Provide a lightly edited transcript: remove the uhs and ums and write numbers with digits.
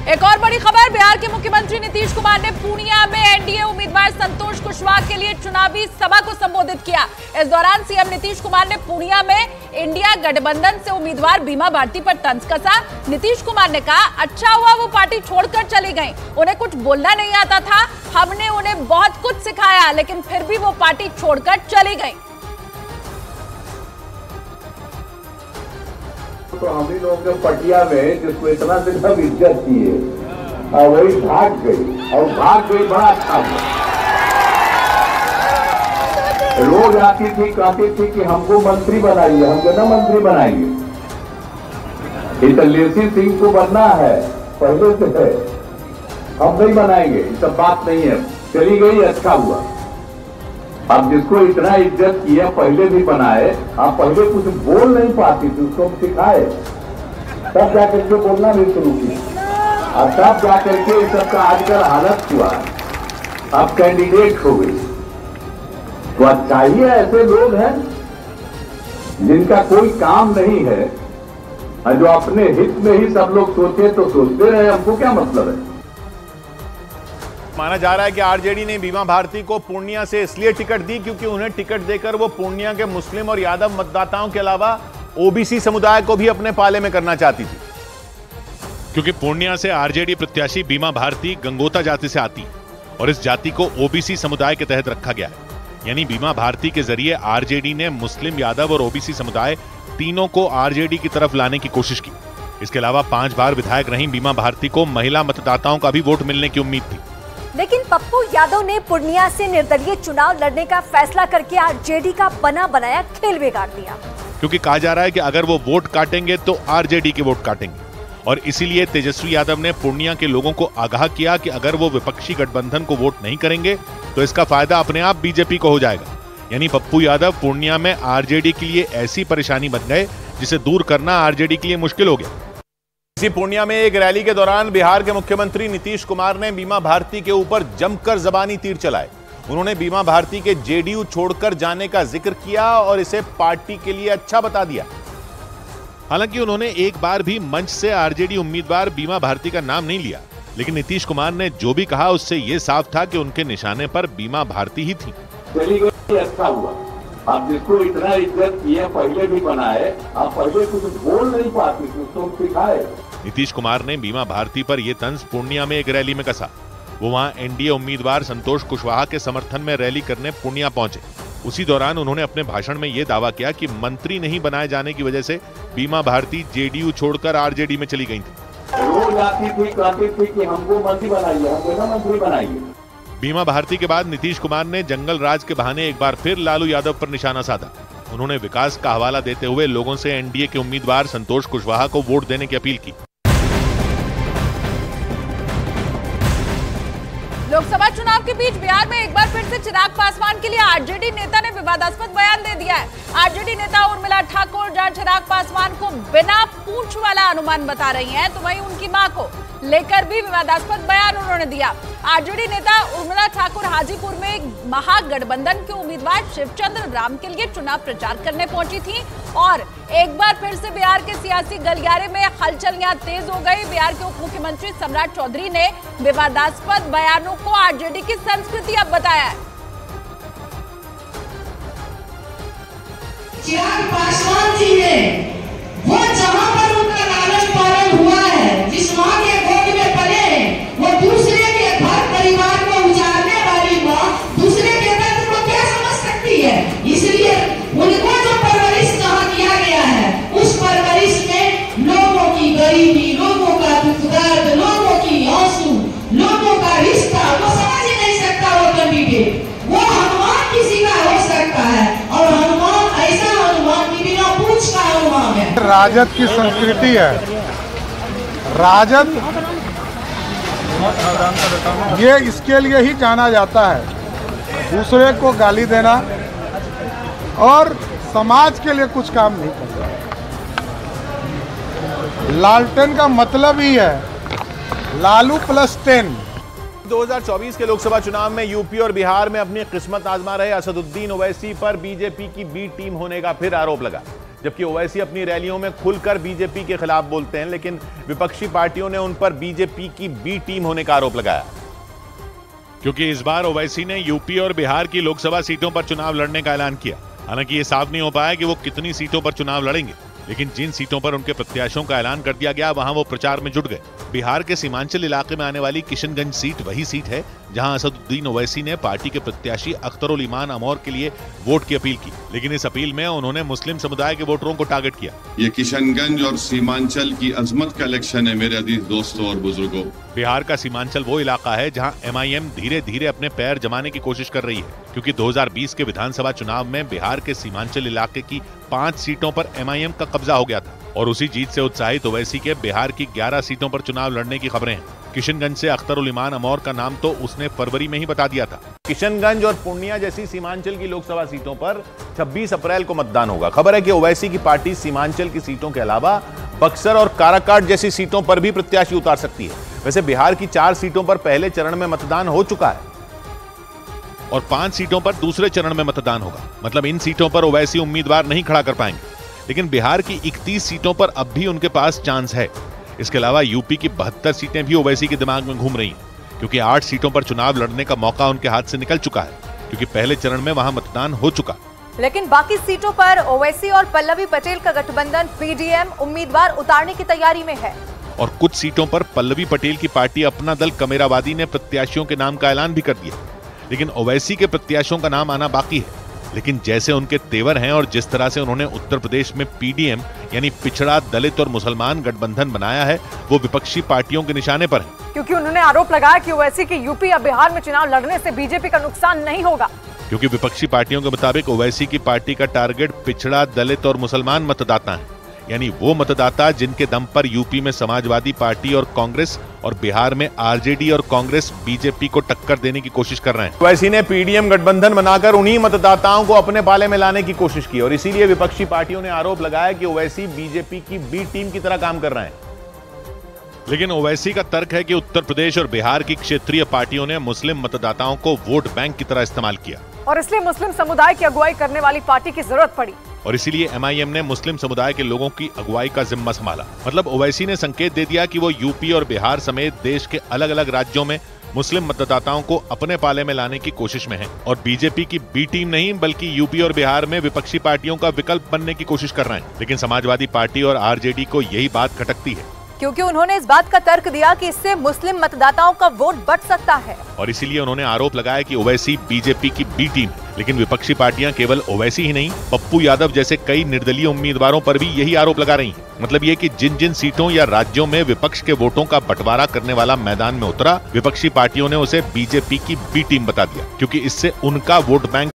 एक और बड़ी खबर, बिहार के मुख्यमंत्री नीतीश कुमार ने पूर्णिया में एनडीए उम्मीदवार संतोष कुशवाहा के लिए चुनावी सभा को संबोधित किया। इस दौरान सीएम नीतीश कुमार ने पूर्णिया में इंडिया गठबंधन से उम्मीदवार बीमा भारती पर तंज कसा। नीतीश कुमार ने कहा, अच्छा हुआ वो पार्टी छोड़कर चली गई, उन्हें कुछ बोलना नहीं आता था, हमने उन्हें बहुत कुछ सिखाया, लेकिन फिर भी वो पार्टी छोड़कर चली गई। तो हम ही लोग के पटिया में जिसको इतना दिन हम इज्जत किए और वही भाग गई, और भाग गई बड़ा अच्छा हुआ। रोज आती थी, कहती थी कि हमको मंत्री बनाइए, हम कहना मंत्री बनाइए, इतलेसी सिंह को बनना है, पहले से है, हम नहीं बनाएंगे, ये सब बात नहीं है, चली गई, अच्छा हुआ। अब जिसको इतना इज्जत किया, पहले भी बनाए, आप पहले कुछ बोल नहीं पाती थी, उसको सिखाए, तब जाकर के बोलना भी शुरू किया, और तब जाकर के इस सबका आजकल हालत हुआ, अब कैंडिडेट हो गई। तो अच्छा ही ऐसे लोग हैं जिनका कोई काम नहीं है, और जो अपने हित में ही सब लोग सोचे तो सोचते रहे, हमको क्या मतलब है। माना जा रहा है कि आरजेडी ने बीमा भारती को पूर्णिया से इसलिए टिकट दी क्योंकि उन्हें टिकट देकर वो पूर्णिया के मुस्लिम और यादव मतदाताओं के अलावा ओबीसी समुदाय को भी अपने पाले में करना चाहती थी। क्योंकि पूर्णिया से आरजेडी प्रत्याशी बीमा भारती गंगोता जाति से आती और इस जाति को ओबीसी समुदाय के तहत रखा गया है। यानी बीमा भारती के जरिए आरजेडी ने मुस्लिम, यादव और ओबीसी समुदाय तीनों को आरजेडी की तरफ लाने की कोशिश की। इसके अलावा 5 बार विधायक रही बीमा भारती को महिला मतदाताओं का भी वोट मिलने की उम्मीद थी। लेकिन पप्पू यादव ने पूर्णिया से निर्दलीय चुनाव लड़ने का फैसला करके आरजेडी का बना बनाया खेल बिगाड़ दिया। क्योंकि कहा जा रहा है कि अगर वो वोट काटेंगे तो आरजेडी के वोट काटेंगे, और इसीलिए तेजस्वी यादव ने पूर्णिया के लोगों को आगाह किया कि अगर वो विपक्षी गठबंधन को वोट नहीं करेंगे तो इसका फायदा अपने आप बीजेपी को हो जाएगा। यानी पप्पू यादव पूर्णिया में आरजेडी के लिए ऐसी परेशानी बन गए जिसे दूर करना आरजेडी के लिए मुश्किल हो गया। इसी पूर्णिया में एक रैली के दौरान बिहार के मुख्यमंत्री नीतीश कुमार ने बीमा भारती के ऊपर जमकर जबानी तीर चलाए। उन्होंने बीमा भारती के जेडीयू छोड़कर जाने का जिक्र किया और इसे पार्टी के लिए अच्छा बता दिया। हालांकि उन्होंने एक बार भी मंच से आरजेडी उम्मीदवार बीमा भारती का नाम नहीं लिया, लेकिन नीतीश कुमार ने जो भी कहा उससे यह साफ था कि उनके निशाने पर बीमा भारती ही थी। चली गई, अच्छा हुआ। आप जिसको इतना इज्जत किया, पहले भी बनाए, आप पहले कुछ बोल नहीं पाती थी, उसको सिखाए। नीतीश कुमार ने बीमा भारती पर यह तंज पूर्णिया में एक रैली में कसा। वो वहां एनडीए उम्मीदवार संतोष कुशवाहा के समर्थन में रैली करने पूर्णिया पहुंचे। उसी दौरान उन्होंने अपने भाषण में यह दावा किया कि मंत्री नहीं बनाए जाने की वजह से बीमा भारती जेडीयू छोड़कर आरजेडी में चली गई थी। रोज आती थी, कहती थी कि हमको मंत्री बनाइए, हम कहना मंत्री बनाइए। बीमा भारती के बाद नीतीश कुमार ने जंगल राज के बहाने एक बार फिर लालू यादव पर निशाना साधा। उन्होंने विकास का हवाला देते हुए लोगों से एनडीए के उम्मीदवार संतोष कुशवाहा को वोट देने की अपील की। लोकसभा चुनाव के बीच बिहार में एक बार फिर से चिराग पासवान के लिए आरजेडी नेता ने विवादास्पद बयान दे दिया है। आरजेडी नेता उर्मिला ठाकुर जहां चिराग पासवान को बिना पूंछ वाला अनुमान बता रही हैं, तो वहीं उनकी मां को लेकर भी विवादास्पद बयान उन्होंने दिया। आरजेडी नेता उर्मिला ठाकुर हाजीपुर में महागठबंधन के उम्मीदवार शिवचंद्र राम के लिए चुनाव प्रचार करने पहुंची थी और एक बार फिर से बिहार के सियासी गलियारे में हलचल यहां तेज हो गई। बिहार के उप मुख्यमंत्री सम्राट चौधरी ने विवादास्पद बयानों को आरजेडी की संस्कृति अब बताया है। चिराग पासवान जी ने वो जहां पर उनका लालच पालन हुआ है, जिस मां के गोद में पले हैं, वो दूसरे के घर परिवार को उजाड़ने वाली मां दूसरे के दर्द को क्या समझ सकती है। इसलिए उनको जो परवरिश जहां किया गया है, उस परवरिश में लोगों की गरीबी, लोगों का दुख दर्द, लोगों की आंसू, लोगों का रिश्ता वो समझ ही नहीं सकता। वो कैंडिडेट वो हनुमान किसी का हो सकता है, और हनुमान ऐसा हनुमान की बिना पूछ का हनुमान है। राजद की संस्कृति है। राजद ये इसके लिए ही जाना जाता है, दूसरे को गाली देना और समाज के लिए कुछ काम नहीं करना। लालटेन का मतलब ही है लालू प्लस 10। 2024 के लोकसभा चुनाव में यूपी और बिहार में अपनी किस्मत आजमा रहे असदुद्दीन ओवैसी पर बीजेपी की बी टीम होने का फिर आरोप लगा। जबकि ओवैसी अपनी रैलियों में खुलकर बीजेपी के खिलाफ बोलते हैं, लेकिन विपक्षी पार्टियों ने उन पर बीजेपी की बी टीम होने का आरोप लगाया। क्योंकि इस बार ओवैसी ने यूपी और बिहार की लोकसभा सीटों पर चुनाव लड़ने का ऐलान किया। हालांकि ये साफ नहीं हो पाया कि वो कितनी सीटों पर चुनाव लड़ेंगे, लेकिन जिन सीटों पर उनके प्रत्याशियों का ऐलान कर दिया गया वहां वो प्रचार में जुट गए। बिहार के सीमांचल इलाके में आने वाली किशनगंज सीट वही सीट है जहां असदुद्दीन ओवैसी ने पार्टी के प्रत्याशी अख्तरुल ईमान अमौर के लिए वोट की अपील की, लेकिन इस अपील में उन्होंने मुस्लिम समुदाय के वोटरों को टारगेट किया। ये किशनगंज और सीमांचल की अजमत का इलेक्शन है मेरे अजीज दोस्तों और बुजुर्गों। बिहार का सीमांचल वो इलाका है जहां एमआईएम धीरे धीरे अपने पैर जमाने की कोशिश कर रही है, क्योंकि 2020 के विधानसभा चुनाव में बिहार के सीमांचल इलाके की 5 सीटों पर एमआईएम का कब्जा हो गया था और उसी जीत से उत्साहित ओवैसी के बिहार की 11 सीटों पर चुनाव लड़ने की खबरें हैं। किशनगंज से अख्तरुल ईमान अमौर का नाम तो उसने फरवरी में ही बता दिया था। किशनगंज और पूर्णिया जैसी सीमांचल की लोकसभा सीटों पर 26 अप्रैल को मतदान होगा। खबर है कि ओवैसी की पार्टी सीमांचल की सीटों के अलावा बक्सर और काराकाट जैसी सीटों पर भी प्रत्याशी उतार सकती है। वैसे बिहार की 4 सीटों पर पहले चरण में मतदान हो चुका है और 5 सीटों पर दूसरे चरण में मतदान होगा। मतलब इन सीटों पर ओवैसी उम्मीदवार नहीं खड़ा कर पाएंगे, लेकिन बिहार की 31 सीटों पर अब भी उनके पास चांस है। इसके अलावा यूपी की 72 सीटें भी ओवैसी के दिमाग में घूम रही हैं, क्योंकि 8 सीटों पर चुनाव लड़ने का मौका उनके हाथ से निकल चुका है, क्योंकि पहले चरण में वहां मतदान हो चुका। लेकिन बाकी सीटों पर ओवैसी और पल्लवी पटेल का गठबंधन पीडीएम उम्मीदवार उतारने की तैयारी में है और कुछ सीटों पर पल्लवी पटेल की पार्टी अपना दल कमेरावादी ने प्रत्याशियों के नाम का ऐलान भी कर दिया, लेकिन ओवैसी के प्रत्याशियों का नाम आना बाकी है। लेकिन जैसे उनके तेवर हैं और जिस तरह से उन्होंने उत्तर प्रदेश में पीडीएम यानी पिछड़ा दलित और मुसलमान गठबंधन बनाया है, वो विपक्षी पार्टियों के निशाने पर है। क्योंकि उन्होंने आरोप लगाया कि ओवैसी के यूपी या बिहार में चुनाव लड़ने से बीजेपी का नुकसान नहीं होगा, क्योंकि विपक्षी पार्टियों के मुताबिक ओवैसी की पार्टी का टारगेट पिछड़ा दलित और मुसलमान मतदाता है, यानी वो मतदाता जिनके दम पर यूपी में समाजवादी पार्टी और कांग्रेस और बिहार में आरजेडी और कांग्रेस बीजेपी को टक्कर देने की कोशिश कर रहे हैं। ओवैसी ने पीडीएम गठबंधन बनाकर उन्हीं मतदाताओं को अपने पाले में लाने की कोशिश की और इसीलिए विपक्षी पार्टियों ने आरोप लगाया कि ओवैसी बीजेपी की बी टीम की तरह काम कर रहे हैं। लेकिन ओवैसी का तर्क है कि उत्तर प्रदेश और बिहार की क्षेत्रीय पार्टियों ने मुस्लिम मतदाताओं को वोट बैंक की तरह इस्तेमाल किया और इसलिए मुस्लिम समुदाय की अगुवाई करने वाली पार्टी की जरूरत पड़ी और इसीलिए एमआईएम ने मुस्लिम समुदाय के लोगों की अगुवाई का जिम्मा संभाला। मतलब ओवैसी ने संकेत दे दिया कि वो यूपी और बिहार समेत देश के अलग अलग राज्यों में मुस्लिम मतदाताओं को अपने पाले में लाने की कोशिश में है और बीजेपी की बी टीम नहीं बल्कि यूपी और बिहार में विपक्षी पार्टियों का विकल्प बनने की कोशिश कर रहे हैं। लेकिन समाजवादी पार्टी और आरजेडी को यही बात खटकती है, क्योंकि उन्होंने इस बात का तर्क दिया कि इससे मुस्लिम मतदाताओं का वोट बढ़ सकता है और इसीलिए उन्होंने आरोप लगाया कि ओवैसी बीजेपी की बी टीम है। लेकिन विपक्षी पार्टियां केवल ओवैसी ही नहीं, पप्पू यादव जैसे कई निर्दलीय उम्मीदवारों पर भी यही आरोप लगा रही हैं। मतलब ये कि जिन जिन सीटों या राज्यों में विपक्ष के वोटों का बंटवारा करने वाला मैदान में उतरा, विपक्षी पार्टियों ने उसे बीजेपी की बी टीम बता दिया, क्योंकि इससे उनका वोट बैंक